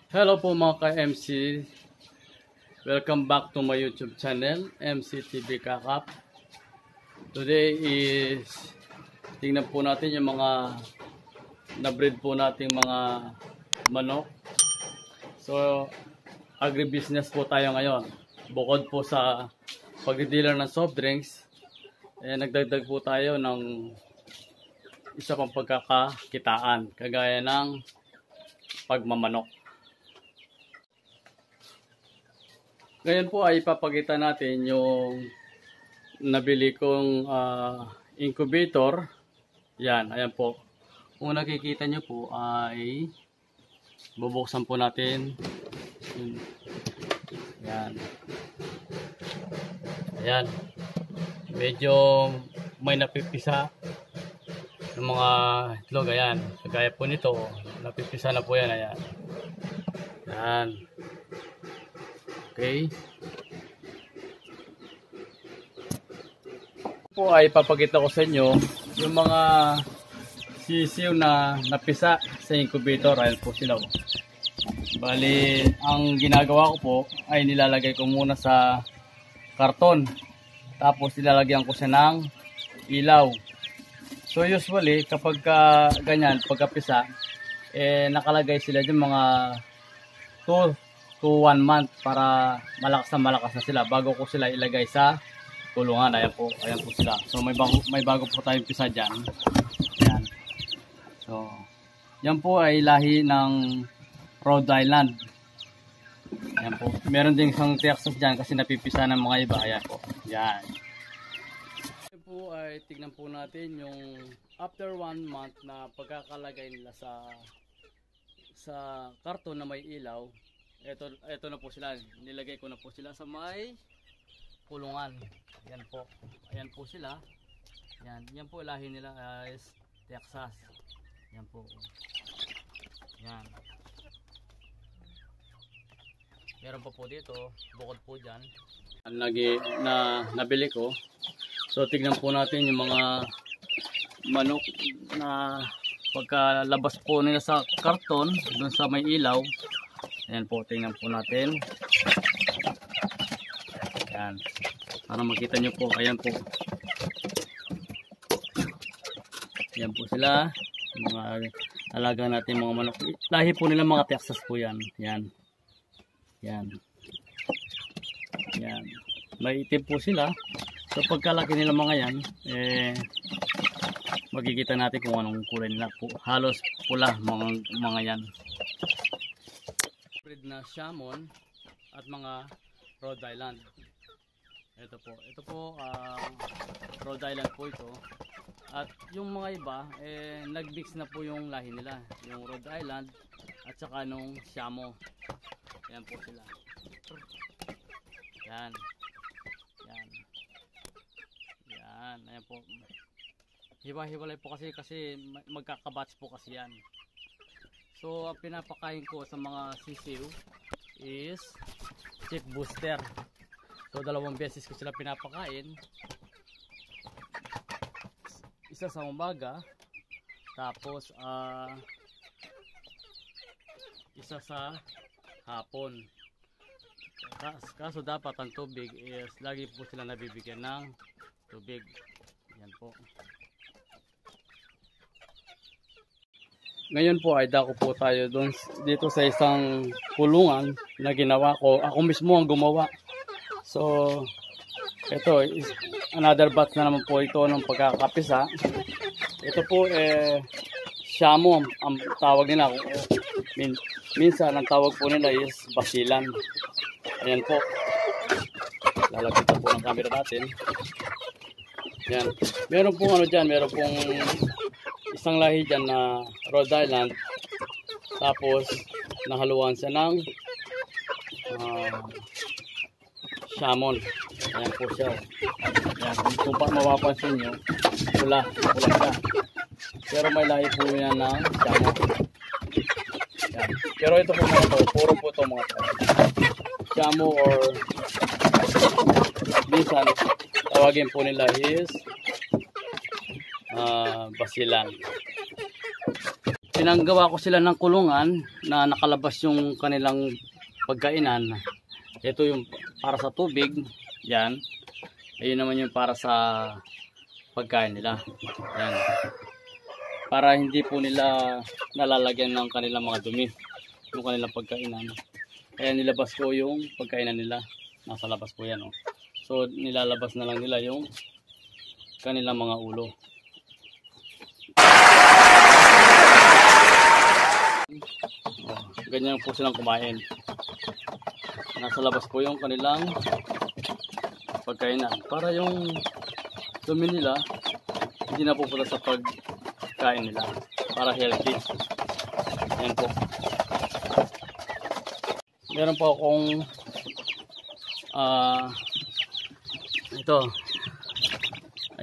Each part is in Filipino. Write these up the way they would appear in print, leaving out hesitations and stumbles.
Hello po mga ka-MC. Welcome back to my YouTube channel, MC TV Kakap. Today is tingnan po natin yung mga na-breed po nating mga manok. So, agribusiness po tayo ngayon. Bukod po sa pag-dealer ng soft drinks, nagdagdag po tayo ng isa pang pagkakakitaan, kagaya ng pagmamanok. Ngayon po ay ipapakita natin yung nabili kong incubator. Yan, ayan po. Kung nakikita nyo po ay bubuksan po natin. Yan. Ayan. Medyo may napipisa ng mga itlog. Ayan. Kagaya po nito. Napipisa na po yan. Ayan. Ayan. Okay. Po ay papakita ko sa inyo yung mga sisiw na napisa sa incubator. Ayan po sila. Bali, ang ginagawa ko po ay nilalagay ko muna sa karton. Tapos nilalagyan ko siya ng ilaw. So usually kapag ganyan, pagkapisa, nakalagay sila yung mga 2 to 1 month para malakas na sila bago ko sila ilagay sa kulungan. Ayan po sila. So may bago po tayong pisa dyan. Ayan. So yan po ay lahi ng Rhode Island. Ayan po. Meron din isang Texas dyan kasi napipisa ng mga iba. Ayan po. Yan. Ito po ay tignan po natin yung after 1 month na pagkakalagay nila sa karton na may ilaw. Ito na po sila. Nilagay ko na po sila sa may kulungan. Yan po. Ayan po sila. Yan po lahi nila is Texas. Yan po. Yan. Meron pa po dito, bukod po dyan. Nabili ko. So tignan po natin yung mga manok na pagkalabas po nila sa karton, dun sa may ilaw. Ayan po, tingnan po natin. Ayan. Para makita nyo po, ayan po. Ayan po sila. Mga alaga natin mga manok. Lahi po nila mga Texas po yan. Ayan. Yan. Yan. May itim po sila. So pagkalaki nila mga yan, makikita natin kung anong kulay nila po. Halos pula mga yan. Breed na Shamon at mga Rhode Island. Ito po Rhode Island po ito. At yung mga iba nag-mix na po yung lahi nila, yung Rhode Island at saka nung Shamo. Ayan po sila. Yan. Ayan po. Hiwa-hiwalay po kasi magkakabats po kasi yan. So ang pinapakain ko sa mga sisiw is Chick Booster. So 2 beses ko sila pinapakain. Isa sa umaga, tapos isa sa hapon. Kaso dapat ang tubig is lagi po sila nabibigyan ng tubig. Yan po. Ngayon po ay dako po tayo dito sa isang kulungan na ginawa ko. Ako mismo ang gumawa. So ito is another batch na naman po ito ng pagkakapisa. Ito po Shamo ang tawag nila. Minsan ang tawag po nila is basilan. Ayan po. Lalapitan po ng camera natin. Yan. Meron pong meron pong isang lahi dyan na Rhode Island. Tapos nahaluan siya ng Shamon. Ayan po siya. Ayan. Kung mapapansin nyo, pula siya. Pero may lahi po yan ng Shamon. Yan. Pero ito po mga to, puro po ito mga to. Shamo or minsan tawagin po nila is basilan. Pinanggawa ko sila ng kulungan na nakalabas yung kanilang pagkainan. Ito yung para sa tubig, yan. Ayun naman yung para sa pagkain nila. Yan. Para hindi po nila nalalagyan ng kanilang mga dumi yung kanilang pagkainan. Kaya nilabas ko yung pagkainan nila. Nasa labas po yan. Oh. So nilalabas na lang nila yung kanilang mga ulo. Oh, ganyan po silang kumain. Nasa labas po yung kanilang pagkainan. Para yung dumi nila hindi na pupunta sa pagkain nila. Para healthy. Ayan po. Meron po akong ito.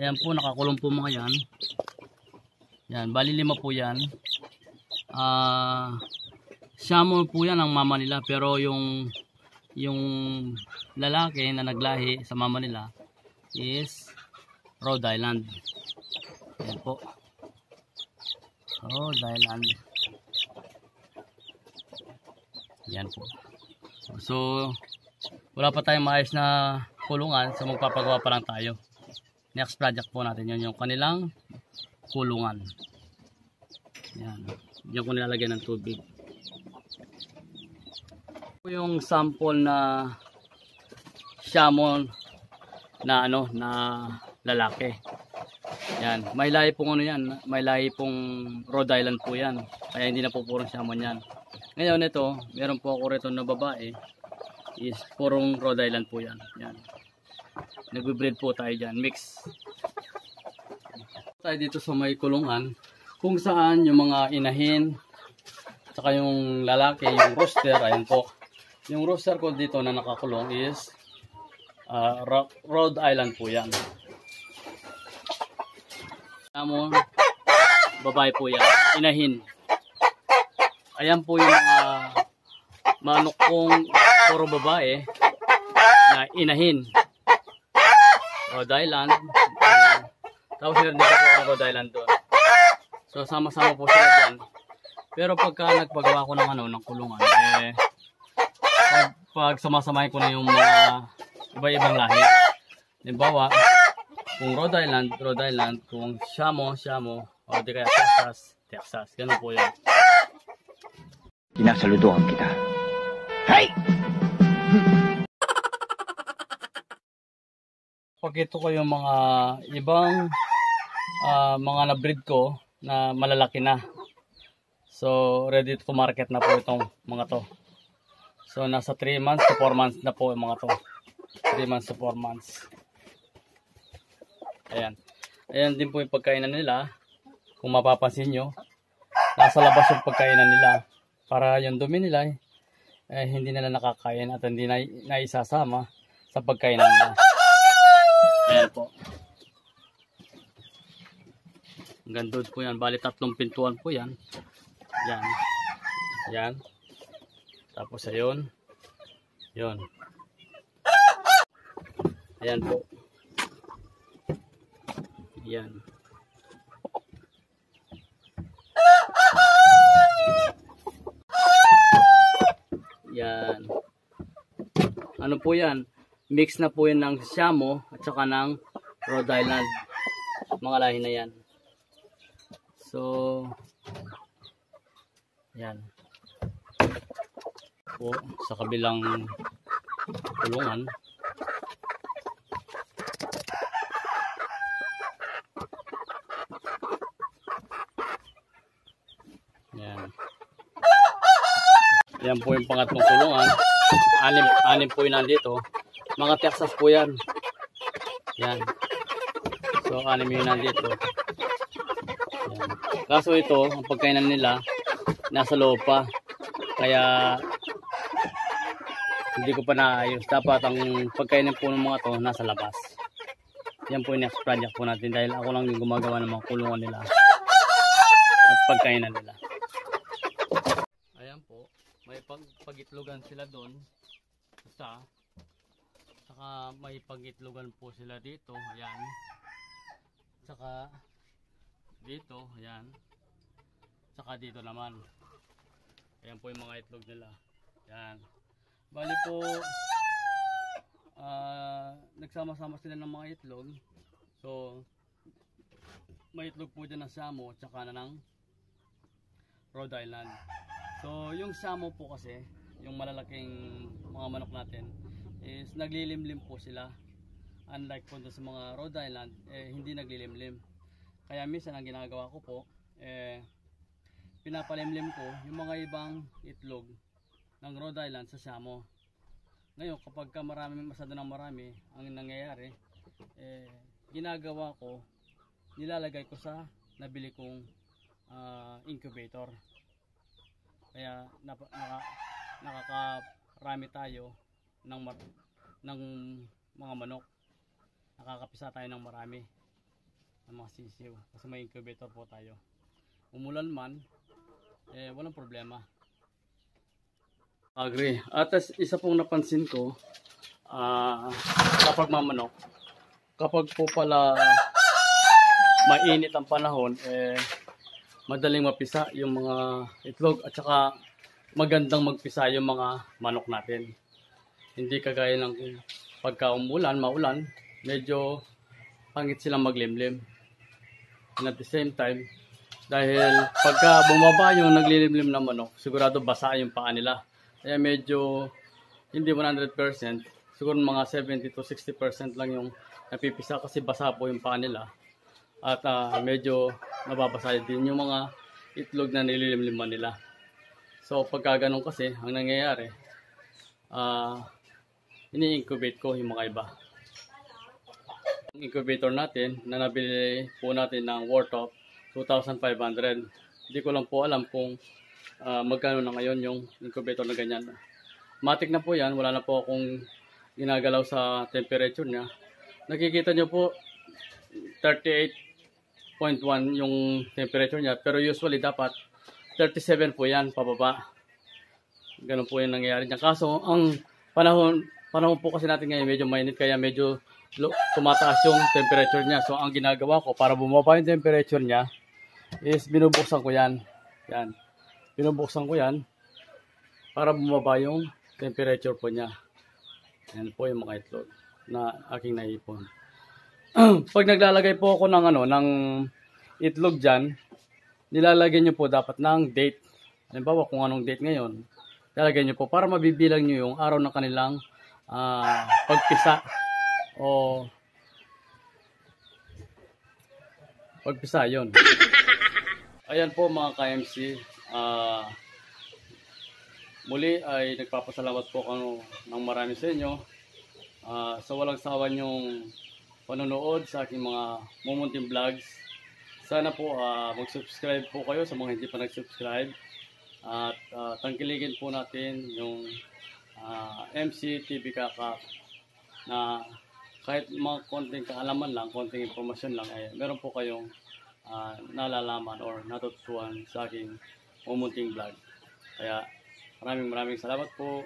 Ayan po, nakakulong po mga yan. Yan, bali 5 po yan. Siamo po yan ang mama nila, pero yung lalaki na naglahi sa mama nila is Rhode Island. Ayan po. Rhode Island. Yan po. So wala pa tayong maayos na kulungan, so magpapagawa pa lang tayo. Next project po natin yun, yung kanilang kulungan. Yan. Diyan ko nilalagyan ng tubig. Yung sample na siamo na na lalaki. Yan, may lahi pong yan, may lahi pong Rhode Island po yan. Kaya hindi na po purong siamo yan. Ngayon ito, meron po ako rito na babae, is purong Rhode Island po yan. Yan. Nagbe-breed po tayo dyan, mix. Tayo dito sa may kulungan, kung saan yung mga inahin, saka yung lalaki, yung rooster, ayan po. Yung rooster ko dito na nakakulong is Rhode Island po yan. Amon, babae po yan, inahin. Ayan po yung mga manok kong puro babae na inahin. Rhode Island. Tapos meron dito po ang Rhode Island doon. So sama-sama po sila dyan. Pero pagka nagpagawa ko ng kulungan, pag samasamahin ko na yung mga iba-ibang lahi. Halimbawa, kung Rhode Island, kung Siamo, o di kaya Texas. Ganun po yun. Sinasaludohan kita. Hey! Pakito ko yung mga ibang mga na-breed ko na malalaki na. So, ready to market na po itong mga to. So, nasa 3 months to 4 months na po yung mga to. 3 months to 4 months. Ayan. Ayan din po yung pagkainan nila. Kung mapapansin nyo, nasa labas yung pagkainan nila. Para yung dumi nila, hindi nila nakakain at hindi na isasama sa pagkainan nila. Ayan po. Gandod po yan. Bali 3 pintuan po yan. Yan. Yan. Tapos ayun. Yun. Ayan po. Yan. Yan. Ano po yan? Mix na po yan ng Siamo at saka ng Rhode Island. Mga lahi na yan. So, yan. Po, sa kabilang kulungan. Yan. Yan po yung pangatlong kulungan. Anim po yun nandito. Mga Texas po yan. Yan. So, 6 yun nandito. Yan. Kaso ito, ang pagkainan nila, nasa loob pa. Kaya, hindi ko pa naayos. Dapat ang pagkainan po ng mga to, nasa labas. Yan po yung next project po natin. Dahil ako lang yung gumagawa ng mga kulungan nila. At pagkainan nila. Ayan po. May pagitlogan sila doon. Isa. Saka may pagitlogan po sila dito. Ayan. Saka dito. Ayan. Tsaka dito naman. Ayan po yung mga itlog nila. Yan. Bali po, nagsama-sama sila ng mga itlog. So, may itlog po dyan ng Siamo tsaka na ng Rhode Island. So, yung Siamo po kasi, yung malalaking mga manok natin, is naglilimlim po sila. Unlike po sa mga Rhode Island, hindi naglilimlim. Kaya minsan ang ginagawa ko po, pinapalimlim ko yung mga ibang itlog ng Rhode Island sa Siamo. Ngayon, kapag masyado ng marami, ang nangyayari, ginagawa ko, nilalagay ko sa nabili kong incubator. Kaya nakakarami tayo ng mga manok. Nakakapisa tayo ng marami ng mga sisiw kasi may incubator po tayo. Umulan man, walang problema. Agree. At isa pong napansin ko, kapag mamanok, kapag po pala mainit ang panahon, madaling mapisa yung mga itlog at saka magandang magpisa yung mga manok natin. Hindi kagaya ng pagka umulan, maulan, medyo pangit silang maglimlim. And at the same time, dahil pagka bumaba yung naglilimlim na manok, sigurado basa yung paa nila. Kaya medyo hindi 100%, siguro mga 70 to 60% lang yung napipisa kasi basa po yung paa nila. At medyo nababasa din yung mga itlog na nililimliman nila. So pagka ganun kasi, ang nangyayari, ini-incubate ko yung mga iba. Yung incubator natin, na nabili po natin ng worth of 2,500. Hindi ko lang po alam kung magkano na ngayon yung incubator na ganyan. Matik na po yan, wala na po akong ginagalaw sa temperature niya. Nakikita nyo po 38.1 yung temperature niya, pero usually dapat 37 po yan pababa. Ganun po yung nangyayari niya. Kaso ang panahon po kasi natin ngayon medyo mainit, kaya medyo tumataas yung temperature niya. So ang ginagawa ko para bumaba yung temperature niya is binubuksan ko yan. Yan. Binubuksan ko yan para bumaba yung temperature po niya. Yan po yung mga itlog na aking naipon. Pag naglalagay po ako ng itlog dyan, nilalagay nyo po dapat ng date. Halimbawa kung anong date ngayon, nilalagay nyo po para mabibilang nyo yung araw ng kanilang pagpisa o pagpisa, yun. Ayan po mga KMC, muli ay nagpapasalamat po ako ng marami sa inyo sa walang sawa nyong panonood sa aking mga mumunting vlogs. Sana po mag-subscribe po kayo sa mga hindi pa nag-subscribe at tangkilikin po natin yung MC TV Kakak na kahit mga konting kaalaman lang, konting informasyon lang, meron po kayong nalalaman or natututuan sa aking mumunting vlog. Kaya maraming salamat po.